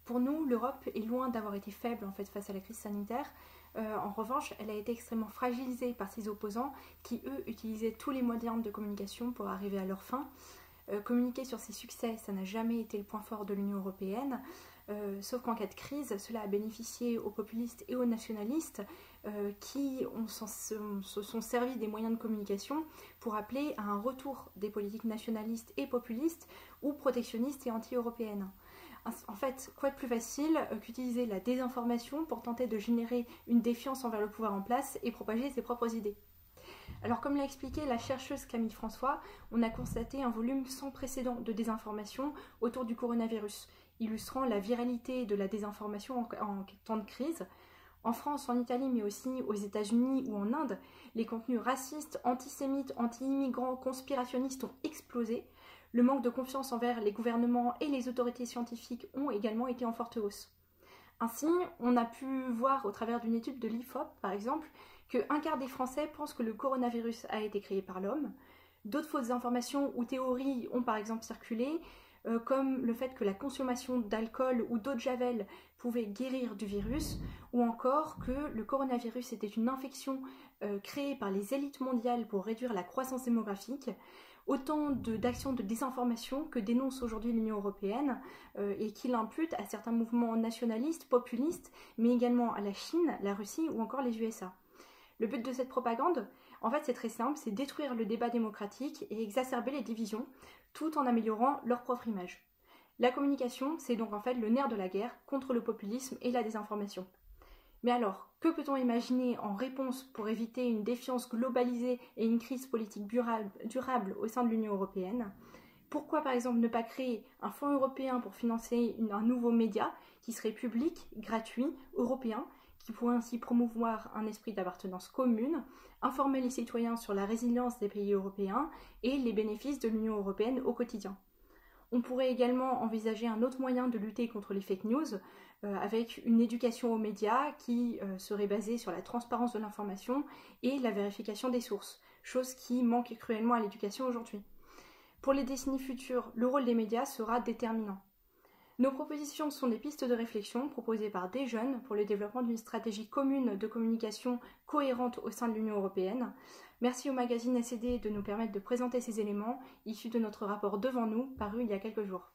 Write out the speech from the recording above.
Pour nous, l'Europe est loin d'avoir été faible en fait, face à la crise sanitaire. En revanche, elle a été extrêmement fragilisée par ses opposants qui, eux, utilisaient tous les moyens de communication pour arriver à leur fin. Communiquer sur ses succès, ça n'a jamais été le point fort de l'Union européenne, sauf qu'en cas de crise, cela a bénéficié aux populistes et aux nationalistes qui se sont servis des moyens de communication pour appeler à un retour des politiques nationalistes et populistes ou protectionnistes et anti-européennes. En fait, quoi de plus facile qu'utiliser la désinformation pour tenter de générer une défiance envers le pouvoir en place et propager ses propres idées. Alors comme l'a expliqué la chercheuse Camille François, on a constaté un volume sans précédent de désinformation autour du coronavirus, illustrant la viralité de la désinformation en temps de crise. En France, en Italie, mais aussi aux États-Unis ou en Inde, les contenus racistes, antisémites, anti-immigrants, conspirationnistes ont explosé. Le manque de confiance envers les gouvernements et les autorités scientifiques ont également été en forte hausse. Ainsi, on a pu voir au travers d'une étude de l'IFOP, par exemple, qu'un quart des Français pensent que le coronavirus a été créé par l'homme. D'autres fausses informations ou théories ont par exemple circulé, comme le fait que la consommation d'alcool ou d'eau de javel pouvait guérir du virus, ou encore que le coronavirus était une infection créée par les élites mondiales pour réduire la croissance démographique. Autant d'actions de désinformation que dénonce aujourd'hui l'Union européenne et qui l'impute à certains mouvements nationalistes, populistes, mais également à la Chine, la Russie ou encore les USA. Le but de cette propagande, en fait, c'est très simple, c'est détruire le débat démocratique et exacerber les divisions, tout en améliorant leur propre image. La communication, c'est donc en fait le nerf de la guerre contre le populisme et la désinformation. Mais alors, que peut-on imaginer en réponse pour éviter une défiance globalisée et une crise politique durable au sein de l'Union européenne ? Pourquoi par exemple ne pas créer un fonds européen pour financer un nouveau média qui serait public, gratuit, européen, qui pourrait ainsi promouvoir un esprit d'appartenance commune, informer les citoyens sur la résilience des pays européens et les bénéfices de l'Union européenne au quotidien. On pourrait également envisager un autre moyen de lutter contre les fake news avec une éducation aux médias qui serait basée sur la transparence de l'information et la vérification des sources, chose qui manque cruellement à l'éducation aujourd'hui. Pour les décennies futures, le rôle des médias sera déterminant. Nos propositions sont des pistes de réflexion proposées par des jeunes pour le développement d'une stratégie commune de communication cohérente au sein de l'Union européenne. Merci au magazine SCD de nous permettre de présenter ces éléments issus de notre rapport Devant nous, paru il y a quelques jours.